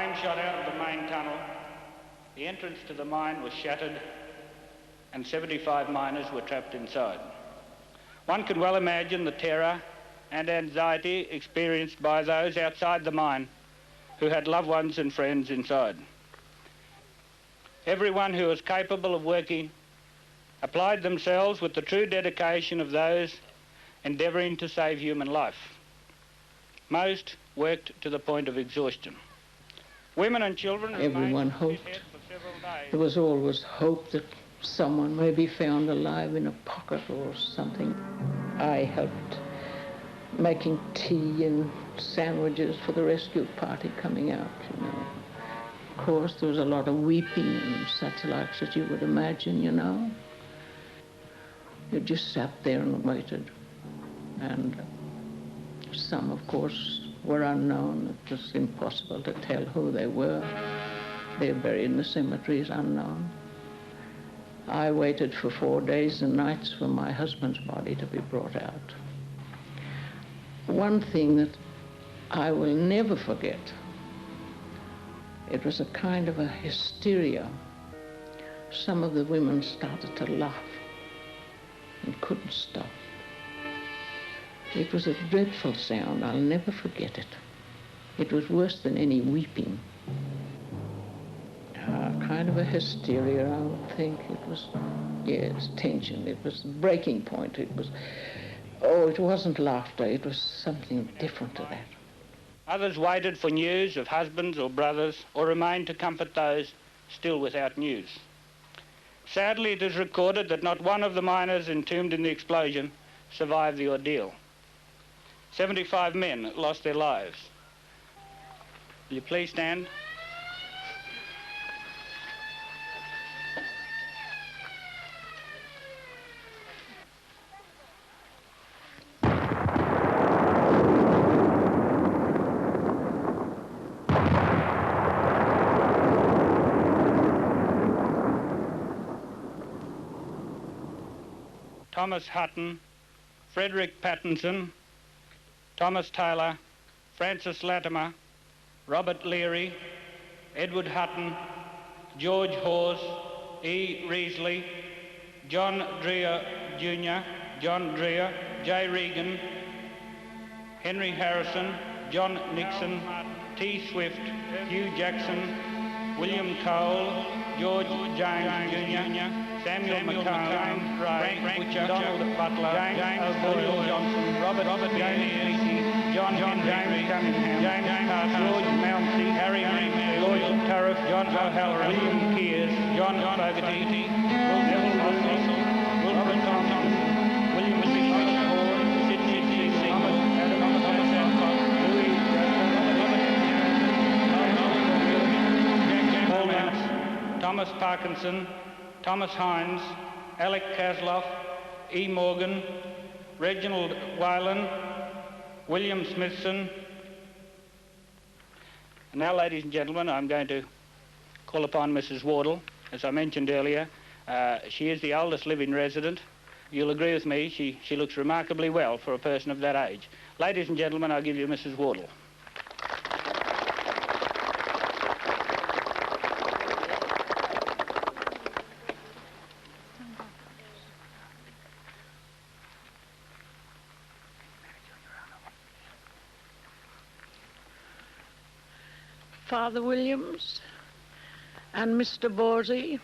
flame shot out of the main tunnel, the entrance to the mine was shattered, and 75 miners were trapped inside. One can well imagine the terror and anxiety experienced by those outside the mine who had loved ones and friends inside. Everyone who was capable of working applied themselves with the true dedication of those endeavouring to save human life. Most worked to the point of exhaustion. Women and children everyone hoped. There was always hope that someone may be found alive in a pocket or something. I helped making tea and sandwiches for the rescue party coming out, you know. Of course, there was a lot of weeping and such likes that you would imagine, you know. You just sat there and waited. And some, of course, were unknown. It was impossible to tell who they were. They're buried in the cemeteries unknown. I waited for 4 days and nights for my husband's body to be brought out. One thing that I will never forget, it was a kind of a hysteria. Some of the women started to laugh and couldn't stop. It was a dreadful sound. I'll never forget it. It was worse than any weeping. Kind of a hysteria, I would think. It was, yes, tension. It was the breaking point. It was, oh, it wasn't laughter. It was something different to that. Others waited for news of husbands or brothers, or remained to comfort those still without news. Sadly, it is recorded that not one of the miners entombed in the explosion survived the ordeal. 75 men lost their lives. Will you please stand? Thomas Hutton, Frederick Pattinson, Thomas Taylor, Francis Latimer, Robert Leary, Edward Hutton, George Hawes, E. Reesley, John Dreer Jr., John Dreer, J. Regan, Henry Harrison, John Nixon, T. Swift, Hugh Jackson, William Cole, George James Jr., Samuel McCone, Frank Butcher, Donald Butler, James O'Boyle Johnson, Robert James Easy, John James Cunningham, James Carter, George Mounsey, Harry Lloyd Turriff, John O'Halloran, William Kears, John Fogarty, Neville Russell, Wilfred Thompson, William Bishop, Sidney C. Thomas Adcock, Louis Paul Mounts, Thomas Parkinson, Thomas Hines, Alec Kasloff, E. Morgan, Reginald Whalen, William Smithson. And now, ladies and gentlemen, I'm going to call upon Mrs. Wardle. As I mentioned earlier, she is the oldest living resident. You'll agree with me, she looks remarkably well for a person of that age. Ladies and gentlemen, I'll give you Mrs. Wardle. Father Williams and Mr. Borsey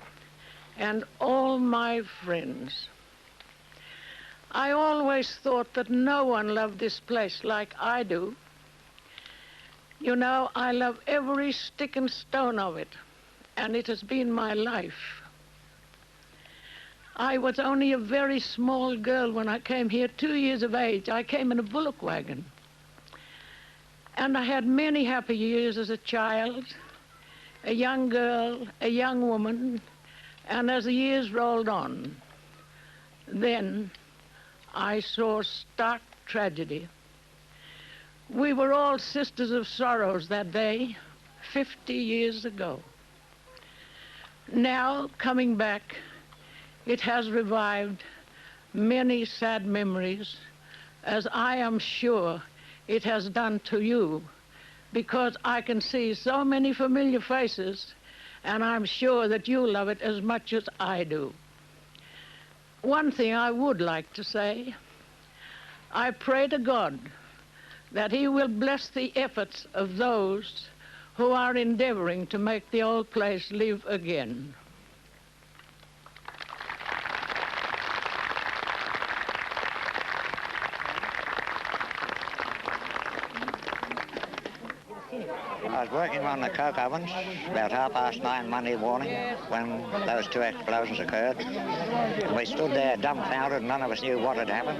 and all my friends. I always thought that no one loved this place like I do. You know, I love every stick and stone of it, and it has been my life. I was only a very small girl when I came here, 2 years of age. I came in a bullock wagon. And I had many happy years as a child, a young girl, a young woman, and as the years rolled on, then I saw stark tragedy. We were all sisters of sorrows that day, 50 years ago. Now, coming back, it has revived many sad memories, as I am sure it has done to you because I can see so many familiar faces, and I'm sure that you love it as much as I do. One thing I would like to say, I pray to God that he will bless the efforts of those who are endeavoring to make the old place live again. I was working on the coke ovens about 9:30 Monday morning when those two explosions occurred. And we stood there dumbfounded, none of us knew what had happened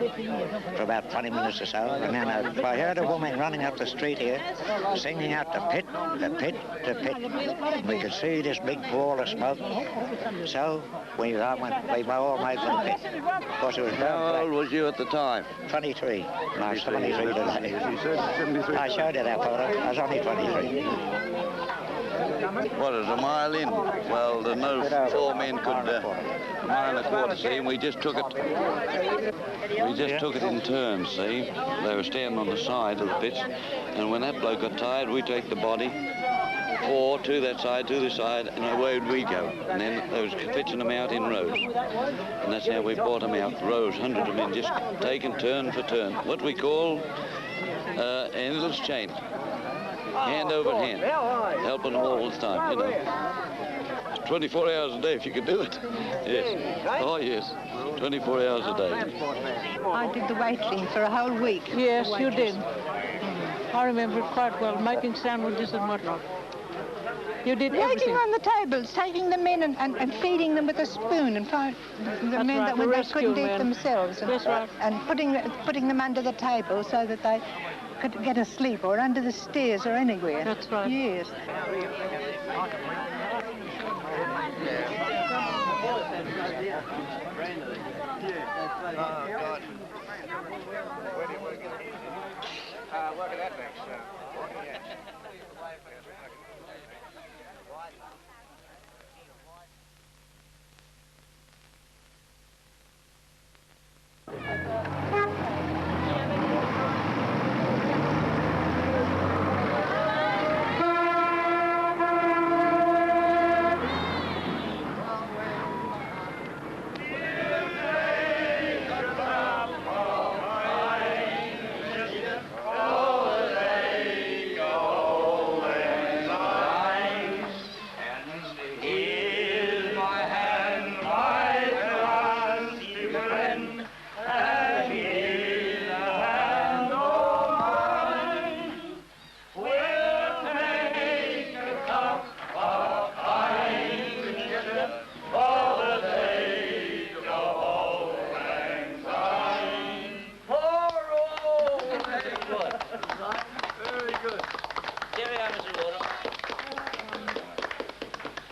for about 20 minutes or so. And then I heard a woman running up the street here singing out to pit, to pit, to pit. We could see this big wall of smoke. So we all made for the pit. Of course, it was How old was you at the time? 23. And I was 23 today. You said 73. I showed you that photo. I was only 23. What, is a mile in? Well, the no four men could, a mile and a quarter, see, and we just took it. We just took it in turns, see. They were standing on the side of the pits, and when that bloke got tired, we take the body, 4 to that side, to this side, and away we go. And then they was fetching them out in rows. And that's how we brought them out, rows, hundreds of men, just taking turn for turn. What we call an endless chain. Hand over hand, helping them all the time, you know. 24 hours a day if you could do it. Yes. Oh, yes. 24 hours a day. I did the waiting for a whole week. Yes, you did. I remember it quite well, making sandwiches and whatnot. You did Waiting everything. on the tables, taking them in and feeding them with a spoon, and the men right, that the when they rescue couldn't eat men. themselves, and, That's right. and putting them under the table so that they could get asleep, or under the stairs, or anywhere. That's right. Yes.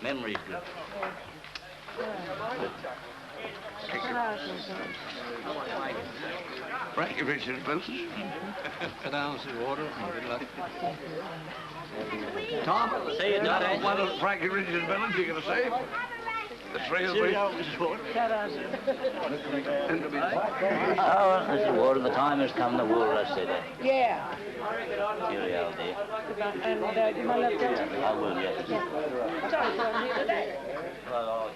Memory's good. Frankie Richard Wilson. Sit down, Mrs. Wardle. Good luck. Tom, See you, Dottie. one of Frankie Richard's villains you're going to say? The three of us. Oh, Mrs. Wardle, the time has come, the wool rush today. Yeah. Cheerio, dear. And you might let go. I will, yes. Sorry for you today. Well,